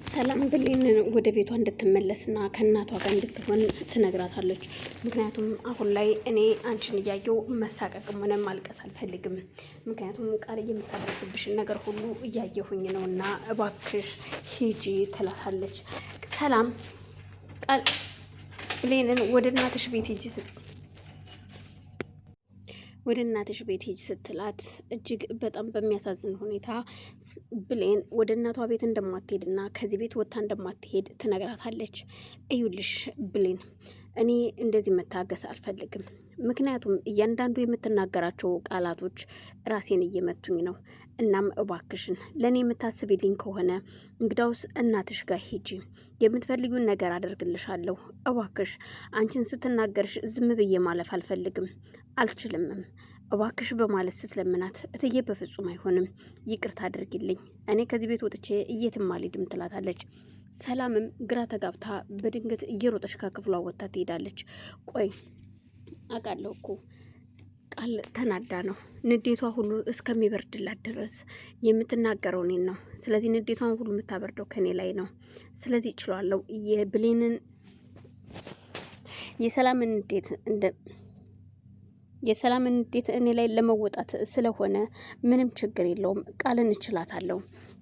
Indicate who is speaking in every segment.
Speaker 1: ሰላም ብሌንን ወደ ቤቷ እንድትመለስና ከእናቷ ጋር እንድትሆን ትነግራታለች። ምክንያቱም አሁን ላይ እኔ አንቺን እያየው መሳቀቅም ሆነ ማልቀስ አልፈልግም። ምክንያቱም ቃል የምታደርስብሽን ነገር ሁሉ እያየሁኝ ነውና እባክሽ ሂጂ ትላታለች። ሰላም ቃል ብሌንን ወደ እናትሽ ቤት ሂጂ ወደ እናትሽ ቤት ሂጅ ስትላት እጅግ በጣም በሚያሳዝን ሁኔታ ብሌን ወደ እናቷ ቤት እንደማትሄድና ከዚህ ቤት ወጥታ እንደማትሄድ ትነግራታለች። እዩልሽ ብሌን፣ እኔ እንደዚህ መታገስ አልፈልግም። ምክንያቱም እያንዳንዱ የምትናገራቸው ቃላቶች ራሴን እየመቱኝ ነው። እናም እባክሽን ለእኔ የምታስቢልኝ ከሆነ እንግዳውስ እናትሽ ጋር ሂጂ፣ የምትፈልጊውን ነገር አደርግልሻለሁ። እባክሽ አንቺን ስትናገርሽ ዝም ብዬ ማለፍ አልፈልግም፣ አልችልምም። እባክሽ በማለት ስትለምናት እትዬ በፍጹም አይሆንም፣ ይቅርታ አድርጊልኝ፣ እኔ ከዚህ ቤት ወጥቼ የትም አልሄድም ትላታለች። ሰላምም ግራ ተጋብታ በድንገት እየሮጠች ከክፍሏ ወጥታ ትሄዳለች። ቆይ አውቃለሁ እኮ ቃል ተናዳ ነው፣ ንዴቷ ሁሉ እስከሚበርድላት ድረስ የምትናገረው እኔን ነው። ስለዚህ ንዴቷን ሁሉ የምታበርደው ከኔ ላይ ነው። ስለዚህ እችላለሁ። የብሌንን የሰላምን ንዴት እኔ ላይ ለመወጣት ስለሆነ ምንም ችግር የለውም፣ ቃልን እችላታለሁ።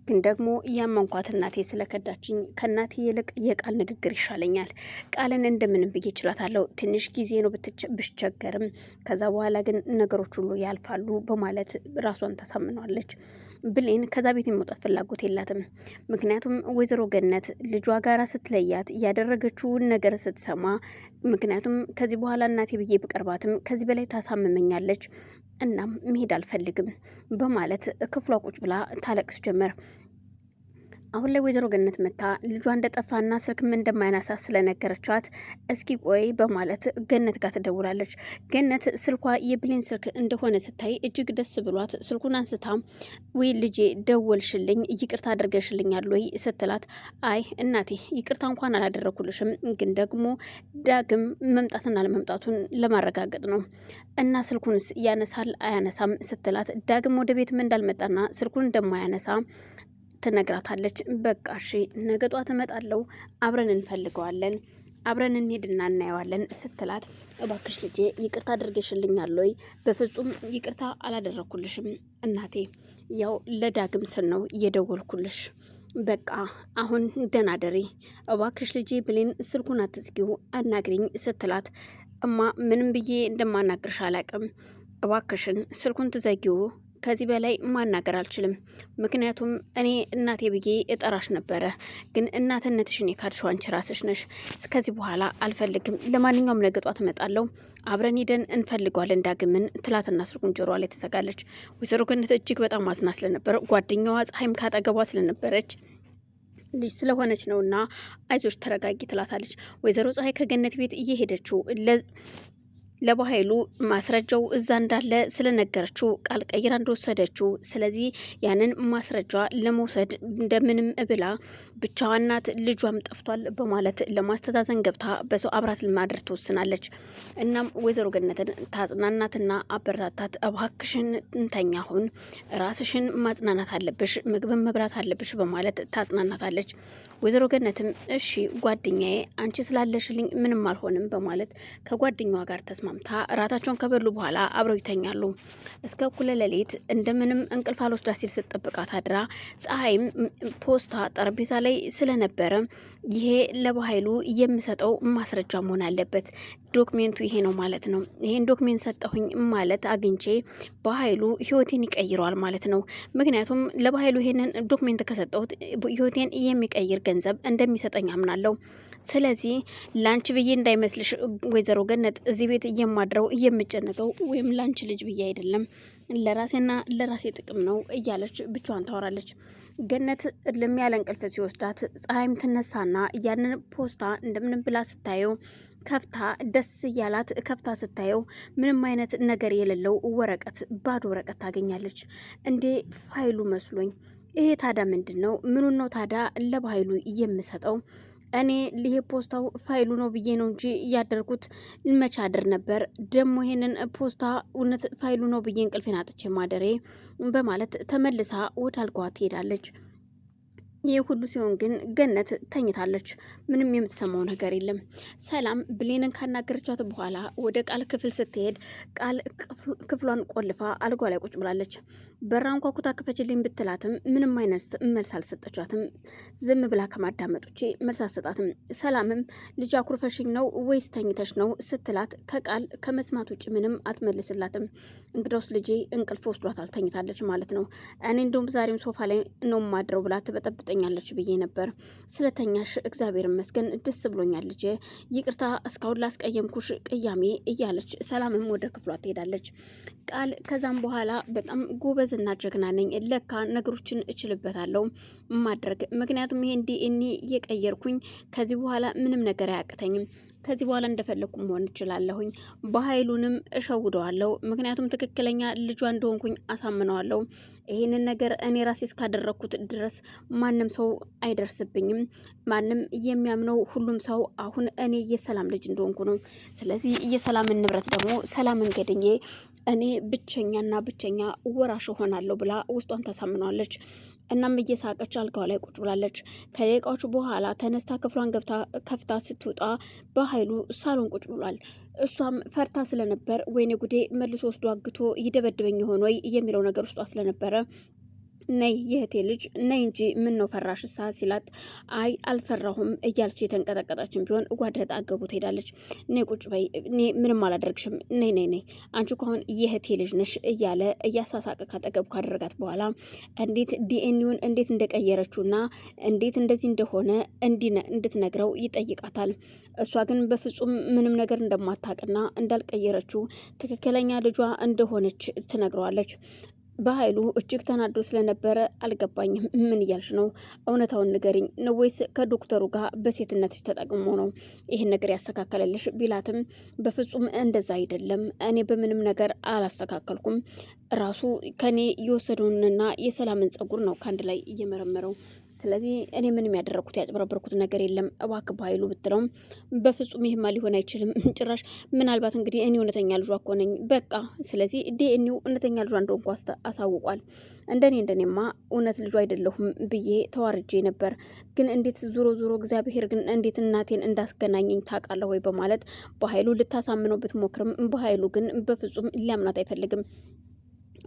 Speaker 1: ግን ደግሞ ያመንኳት እናቴ ስለከዳችኝ ከእናቴ ይልቅ የቃል ንግግር ይሻለኛል። ቃልን እንደምንም ብዬ እችላታለሁ። ትንሽ ጊዜ ነው ብትቸገርም፣ ከዛ በኋላ ግን ነገሮች ሁሉ ያልፋሉ በማለት ራሷን ታሳምኗለች። ብሌን ከዛ ቤት የመውጣት ፍላጎት የላትም። ምክንያቱም ወይዘሮ ገነት ልጇ ጋራ ስትለያት ያደረገችውን ነገር ስትሰማ፣ ምክንያቱም ከዚህ በኋላ እናቴ ብዬ ብቀርባትም ከዚህ በላይ ታሳምመኛለች፣ እናም መሄድ አልፈልግም በማለት ክፍሏ ቁጭ ብላ ታለቅስ ጀመር። አሁን ላይ ወይዘሮ ገነት መታ ልጇ እንደጠፋና ስልክም እንደማይናሳ ስለነገረቻት እስኪ ቆይ በማለት ገነት ጋር ትደውላለች። ገነት ስልኳ የብሌን ስልክ እንደሆነ ስታይ እጅግ ደስ ብሏት ስልኩን አንስታ ወይ ልጄ ደወልሽልኝ፣ ይቅርታ አድርገሽልኛል ወይ ስትላት፣ አይ እናቴ ይቅርታ እንኳን አላደረኩልሽም፣ ግን ደግሞ ዳግም መምጣትና ለመምጣቱን ለማረጋገጥ ነው እና ስልኩንስ ያነሳል አያነሳም ስትላት፣ ዳግም ወደ ቤትም እንዳልመጣና ስልኩን እንደማያነሳ ትነግራታለች። በቃ እሺ ነገ ጧት እመጣለሁ፣ አብረን እንፈልገዋለን፣ አብረን እንሄድና እናየዋለን ስትላት፣ እባክሽ ልጄ ይቅርታ አድርገሽልኛል ወይ? በፍጹም ይቅርታ አላደረኩልሽም እናቴ፣ ያው ለዳግም ስል ነው እየደወልኩልሽ። በቃ አሁን ደህና ደሪ እባክሽ ልጄ ብሌን ስልኩን አትዝጊው፣ አናግሪኝ ስትላት፣ እማ ምንም ብዬ እንደማናግርሽ አላቅም፣ እባክሽን ስልኩን ትዘጊው፣ ከዚህ በላይ ማናገር አልችልም። ምክንያቱም እኔ እናቴ ብዬ እጠራሽ ነበረ፣ ግን እናትነትሽን የካድሽው አንቺ ራስሽ ነሽ። ከዚህ በኋላ አልፈልግም። ለማንኛውም ነገ ጧት እመጣለሁ፣ አብረን ሄደን እንፈልገዋለን ዳግምን ትላትና ስልኩን ጆሮዋ ላይ ተዘጋለች። ወይዘሮ ገነት እጅግ በጣም አዝና ስለነበረ ጓደኛዋ ፀሐይም ካጠገቧ ስለነበረች ልጅ ስለሆነች ነውና አይዞች ተረጋጊ ትላታለች። ወይዘሮ ፀሐይ ከገነት ቤት እየሄደችው ለባህሉ ማስረጃው እዛ እንዳለ ስለነገረችው ቃል ቀይራ እንደወሰደችው፣ ስለዚህ ያንን ማስረጃ ለመውሰድ እንደምንም ብላ ብቻዋን ናት፣ ልጇም ጠፍቷል በማለት ለማስተዛዘን ገብታ በሰው አብራት ለማድረግ ትወስናለች። እናም ወይዘሮ ገነትን ታጽናናትና አበረታታት። እባክሽን እንተኛ፣ አሁን ራስሽን ማጽናናት አለብሽ፣ ምግብን መብላት አለብሽ በማለት ታጽናናታለች። ወይዘሮ ገነትም እሺ ጓደኛዬ አንቺ ስላለሽልኝ ምንም አልሆንም በማለት ከጓደኛዋ ጋር ተስማምታ እራታቸውን ከበሉ በኋላ አብረው ይተኛሉ። እስከ እኩለ ሌሊት እንደምንም እንቅልፍ አልወስዳ ሲል ስትጠብቃት አድራ፣ ፀሐይም ፖስታ ጠረጴዛ ላይ ስለነበረ ይሄ ለባህሉ የምሰጠው ማስረጃ መሆን አለበት፣ ዶክሜንቱ ይሄ ነው ማለት ነው፣ ይሄን ዶክሜንት ሰጠሁኝ ማለት አግኝቼ ባህሉ ህይወቴን ይቀይረዋል ማለት ነው። ምክንያቱም ለባህሉ ይሄንን ዶክሜንት ከሰጠሁት ህይወቴን የሚቀይር ገንዘብ እንደሚሰጠኝ አምናለሁ። ስለዚህ ላንቺ ብዬ እንዳይመስልሽ ወይዘሮ ገነት እዚህ ቤት የማድረው የምጨነቀው ወይም ላንቺ ልጅ ብዬ አይደለም፣ ለራሴና ለራሴ ጥቅም ነው እያለች ብቻዋን ታወራለች። ገነት ለሚያለ እንቅልፍ ሲወስዳት ፀሐይም ትነሳና ያንን ፖስታ እንደምንም ብላ ስታየው ከፍታ ደስ እያላት ከፍታ ስታየው ምንም አይነት ነገር የሌለው ወረቀት፣ ባዶ ወረቀት ታገኛለች። እንዴ ፋይሉ መስሎኝ፣ ይሄ ታዳ ምንድን ነው? ምኑን ነው ታዳ ለባህሉ የምሰጠው? እኔ ይሄ ፖስታው ፋይሉ ነው ብዬ ነው እንጂ እያደርኩት መቻድር ነበር። ደግሞ ይሄንን ፖስታ እውነት ፋይሉ ነው ብዬ እንቅልፌን አጥቼ ማደሬ በማለት ተመልሳ ወደ አልጋዋ ትሄዳለች። ይህ ሁሉ ሲሆን ግን ገነት ተኝታለች። ምንም የምትሰማው ነገር የለም። ሰላም ብሌንን ካናገረቻት በኋላ ወደ ቃል ክፍል ስትሄድ ቃል ክፍሏን ቆልፋ አልጓ ላይ ቁጭ ብላለች። በራን ኳኩታ ክፈችልኝ ብትላትም ምንም አይነት መልስ አልሰጠቻትም። ዝም ብላ ከማዳመጥ ውጪ መልስ አልሰጣትም። ሰላምም ልጅ አኩርፈሽኝ ነው ወይስ ተኝተሽ ነው ስትላት ከቃል ከመስማት ውጭ ምንም አትመልስላትም። እንግዳውስ ልጄ እንቅልፍ ወስዷታል፣ ተኝታለች ማለት ነው። እኔ እንደውም ዛሬም ሶፋ ላይ ነው ማድረው ብላ ትበጠብጠ ኛለች ብዬ ነበር። ስለተኛሽ እግዚአብሔር ይመስገን ደስ ብሎኛል ልጄ፣ ይቅርታ እስካሁን ላስቀየምኩሽ ቅያሜ እያለች ሰላምም ወደ ክፍሏ ትሄዳለች። ቃል ከዛም በኋላ በጣም ጎበዝና ጀግና ነኝ፣ ለካ ነገሮችን እችልበታለሁ ማድረግ፣ ምክንያቱም ይሄ እንዲህ እኔ እየቀየርኩኝ ከዚህ በኋላ ምንም ነገር አያቅተኝም፣ ከዚህ በኋላ እንደፈለግኩ መሆን እችላለሁኝ። በኃይሉንም እሸውደዋለሁ፣ ምክንያቱም ትክክለኛ ልጇ እንደሆንኩኝ አሳምነዋለሁ። ይህንን ነገር እኔ ራሴ እስካደረግኩት ድረስ ማንም ሰው አይደርስብኝም። ማንም የሚያምነው ሁሉም ሰው አሁን እኔ የሰላም ልጅ እንደሆንኩ ነው። ስለዚህ የሰላምን ንብረት ደግሞ ሰላምን ገድኜ እኔ ብቸኛና ብቸኛ ወራሽ ሆናለሁ ብላ ውስጧን ታሳምናለች። እናም እየሳቀች አልጋዋ ላይ ቁጭ ብላለች። ከደቂቃዎች በኋላ ተነስታ ክፍሏን ገብታ ከፍታ ስትወጣ በኃይሉ ሳሎን ቁጭ ብሏል። እሷም ፈርታ ስለነበር ወይኔ ጉዴ መልሶ ወስዶ አግቶ ይደበድበኝ ሆኖ ወይ የሚለው ነገር ውስጧ ስለነበረ ነይ የእህቴ ልጅ ነይ እንጂ ምን ነው ፈራሽሳ ሲላት አይ አልፈራሁም እያለች የተንቀጠቀጠችን ቢሆን ጓደ ጣገቡ ትሄዳለች። ነይ ቁጭ በይ፣ እኔ ምንም አላደርግሽም፣ ነይ ነይ ነይ አንቺ እኮ አሁን የእህቴ ልጅ ነሽ እያለ እያሳሳቀ ካጠገቡ ካደረጋት በኋላ እንዴት ዲኤንኤውን እንዴት እንደቀየረችውና እንዴት እንደዚህ እንደሆነ እንድትነግረው ይጠይቃታል። እሷ ግን በፍጹም ምንም ነገር እንደማታውቅና እንዳልቀየረችው ትክክለኛ ልጇ እንደሆነች ትነግረዋለች። በኃይሉ እጅግ ተናዶ ስለነበረ አልገባኝም፣ ምን እያልሽ ነው? እውነታውን ንገሪኝ ነው ወይስ ከዶክተሩ ጋር በሴትነትሽ ተጠቅሞ ነው ይህን ነገር ያስተካከለልሽ ቢላትም በፍጹም እንደዛ አይደለም፣ እኔ በምንም ነገር አላስተካከልኩም፣ ራሱ ከኔ የወሰደውንና የሰላምን ጸጉር ነው ከአንድ ላይ እየመረመረው። ስለዚህ እኔ ምንም ያደረኩት ያጭበረበርኩት ነገር የለም እባክህ በኃይሉ ብትለውም በፍጹም ይህማ ሊሆን አይችልም፣ ጭራሽ ምናልባት እንግዲህ እኔ እውነተኛ ልጇ እኮ ነኝ በቃ። ስለዚህ ዲኤንኤው እውነተኛ ልጇ እንደሆንኩ አሳውቋል። እንደኔማ እውነት ልጇ አይደለሁም ብዬ ተዋርጄ ነበር። ግን እንዴት ዙሮ እግዚአብሔር ግን እንዴት እናቴን እንዳስገናኘኝ ታውቃለህ ወይ በማለት በኃይሉ ልታሳምነው ብትሞክርም በኃይሉ ግን በፍጹም ሊያምናት አይፈልግም።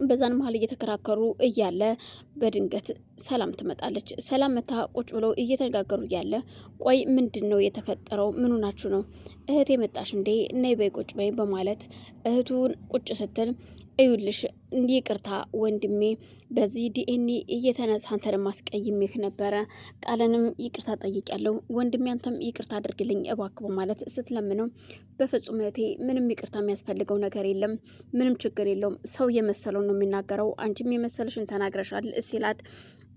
Speaker 1: በዛን መሀል እየተከራከሩ እያለ በድንገት ሰላም ትመጣለች። ሰላም መታ ቁጭ ብለው እየተነጋገሩ እያለ ቆይ ምንድን ነው የተፈጠረው? ምኑ ናችሁ ነው? እህቴ መጣሽ እንዴ? ነይ በይ ቁጭ በይ በማለት እህቱን ቁጭ ስትል እዩልሽ ይቅርታ ወንድሜ፣ በዚህ ዲኤንኤ እየተነሳ አንተን ማስቀይሜህ ነበረ። ቃልንም ይቅርታ ጠይቄያለሁ። ወንድሜ አንተም ይቅርታ አድርግልኝ እባክህ በማለት ስትለምነው በፍጹም እህቴ ምንም ይቅርታ የሚያስፈልገው ነገር የለም፣ ምንም ችግር የለውም። ሰው የመሰለው ነው የሚናገረው፣ አንቺም የመሰለሽን ተናግረሻል ሲላት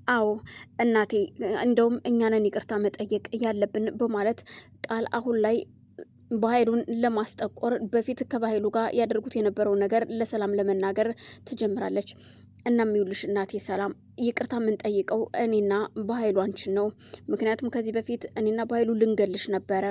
Speaker 1: አዎ እናቴ፣ እንደውም እኛንን ይቅርታ መጠየቅ ያለብን በማለት ቃል አሁን ላይ በኃይሉን ለማስጠቆር በፊት ከባህሉ ጋር ያደርጉት የነበረው ነገር ለሰላም ለመናገር ትጀምራለች። እናም ይኸውልሽ እናቴ ሰላም ይቅርታ የምንጠይቀው እኔና በኃይሉ አንቺን ነው። ምክንያቱም ከዚህ በፊት እኔና በኃይሉ ልንገልሽ ነበረ